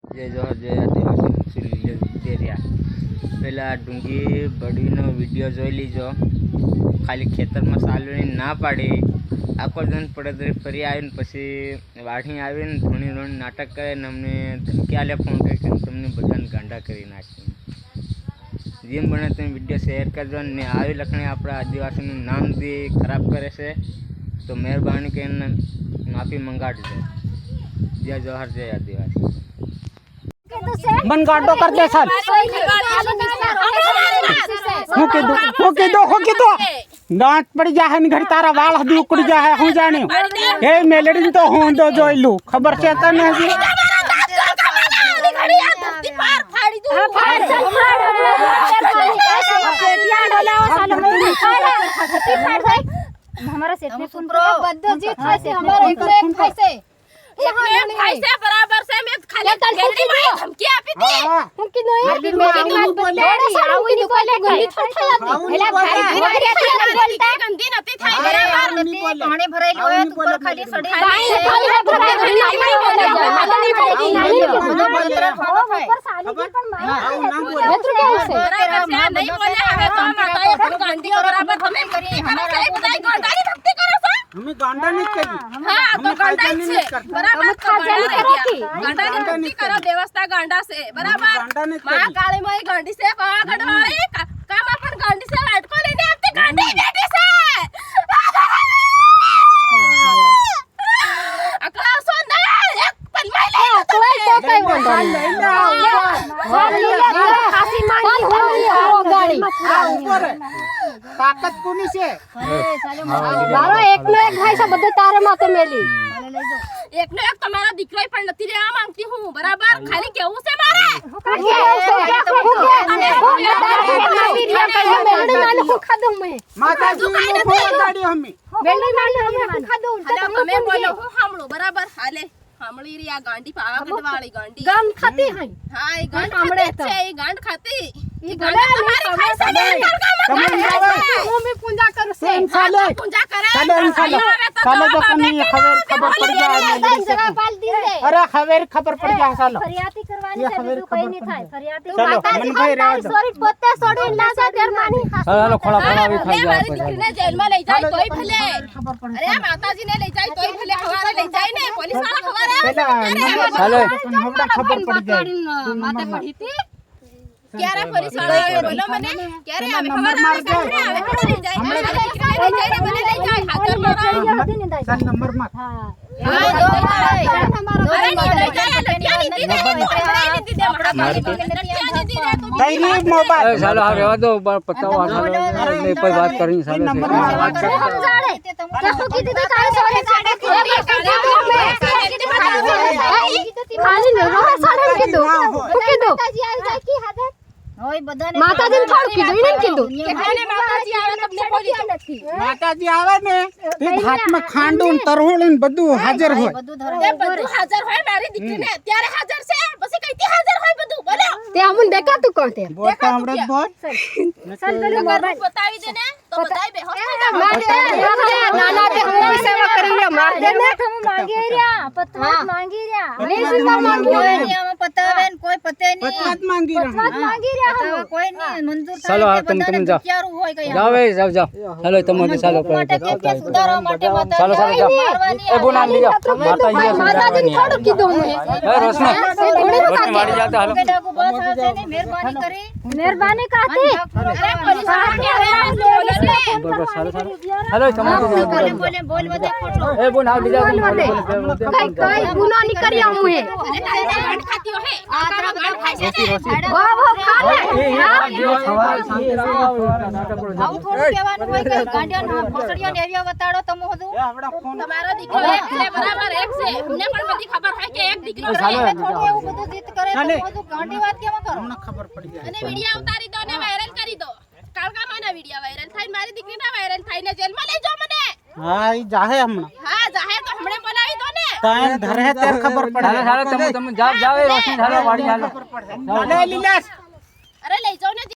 જે જોહર જે આદિવાસી એરિયા પેલા ડુંગી બડીનો વિડીયો જોઈ લીજો. ખાલી ખેતરમાં ચાલવાની ના પાડી, આખો જણ પડે ફરી આવીને પછી વાઢી આવીને ધોણી ધોણી નાટક કરે ને અમને ધમકી આલે ફોન કરીને તમને બધાને ગાંડા કરી નાખી. જેમ બને તમે વિડીયો શેર કરજો ને આવી લખણી આપણા આદિવાસીનું નામ બી ખરાબ કરે છે તો મહેરબાની કરીને માફી મંગાડજો. જય જોહર જય આદિવાસી. मन गाडो कर दे सर हो के दो दांत पड़ जा है घर तारा वाल हदी उकड़ जा है हूं जाने ए मेलडी तो हों दो जोइलू खबर से त नहीं हमारा सेट में सुन प्रो बद्दो जीत खाइसे हमारा एक खाइसे खाइसे बराबर से मैं खाली गंदी माई धमकी आपी थी हम की नहीं मेरी बात बोले आउई नी बोले गंदी थोड़ी हेला भाई बोलता गंदी नती थाई बराबर नती पानी भराइलो है तो ऊपर खाली सड़ी खाली भराई नहीं बोले नहीं बोले ऊपर साली की पण माई नहीं बोले हमें तो माता ये गंदी बराबर हमें करी हमारा बताई गंदारी धमकी करो सर हमें गांडा नहीं करी हां तो गांडा से बराबर गांडा धमकी करो व्यवस्था गांडा से बराबर मां काळे में गांडी से पा गडवाई काम अपन गांडी से अटको लेने आपते गांडी बेटी से अकला सोना एक पल में ले कोई तो कई बोल खासी मानी हो गाड़ी ऊपर ताकत कोनी से मारो एक नो एक भाई से बदे तारे माथे मेली एक नो एक तुम्हारा दिखलाई पण नती रे मांगती हूं बराबर खाली केहू से मारे खा दूं मैं माता जी को गाड़ी हमें वेल्डर मारने हम खा दूं हमें बोलो हूं हमलो बराबर हाले हमली रे आ गांडी पावागढ़ वाली गांडी गांड खाती है हां ये गांड हमड़े छे ये गांड खाती ये गांड तुम्हारी खाई से मैं पूजा करू से पूजा करे चलो तो कनी खबर पड़ जाए जगह पाल दी दे अरे खबर पड़ जाए सालो फरियाती करवानी से भी कोई नहीं थाय फरियाती चलो मन भाई रह दो सॉरी पोते सोड़ी ना से देर मानी हेलो खोला भी खा जा ने जेल में ले जाए तोई भले अरे माताजी ने ले जाए तोई भले हमारे ले जाए ने पुलिस वाला खबर है हेलो हमरा खबर पड़ जाए माते पड़ी थी क्या रे पुलिस वाला बोलो मने क्या रे हमारा मार के ले जाए बोले ले जाए हाथ मारो सर नंबर मत हां हमारा ले जाए लटिया नहीं दी दे डायरी मोबाइल सालो आ रेवा दो पता वाला नहीं कोई बात करनी सालो नंबर देखो कितनी तो सारे साड़े खाली न रहा साड़े के दो माताजी आ जाए की हादर ओए बधाने माताजी ने छोड़ की दो इने की दो कहने माताजी आवे तबने बोली નથી माताजी आवे ने ते हाथ में खांडून तरहोळन બધું હાજર હોય બધું હાજર હોય મારી દીકરીને અત્યારે હાજર છે પછી કઈથી હાજર હોય બધું બોલો તે અમુન દેખા તું કોણ તે બોલતા હમણાં બોલ चल पहले मोबाइल बतावी दे ने तो बताई बे मार दे नाना ते हम सेवा करेंगे मार दे ने हम मांगे रिया पत्ता मांगी रिया ले सीधा मांगी रिया हम पतावे कोई पते नहीं पत्ता मांगी रहा मांगी रिया हम कोई नहीं मंजूर चलो तुम जाओ जाओ जाओ हेलो तुम चलो सुधारवा માટે माता चलो जाओ ए बुना ले जाओ माता जी माताजी ने छोड़ की दो मैं ए रोशनी मारी जाते हेलो बेटा को बस आसे ने मेहरबानी करी मेहरबानी काती अरे पुलिस हेलो तुम बोल मत फोटो ए बुना ले जाओ कई गुना नहीं करिया मुए अरे गांड खाती हो है आतरा गांड खाई से वो खा ले આવું થોડું કહેવાનું હોય કે ગાંડિયા ના ભોસડિયા ને એવિયા વતાડો તમે બધું તમારો દીકરો એક છે બરાબર એક છે અમને પણ બધી ખબર છે કે એક દીકરો છે થોડું એવું બધું જીત કરે તો બધું ગાંડી વાત કેમ કરો હમણાં ખબર પડી જાય અને વિડિયો ઉતારી દો ને વાયરલ કરી દો કાળકા માના વિડિયો વાયરલ થાય મારી દીકરીના વાયરલ થાય ને જેલમાં લઈ જાઓ મને હા ઈ જાહે હમણાં હા જાહે તો હમણે બોલાવી દો ને તાન ધરે તે ખબર પડે सालो तुम जाओ रोशनी सालो वाड़ी सालो ले लीलास અરે લઈ જાઓ ને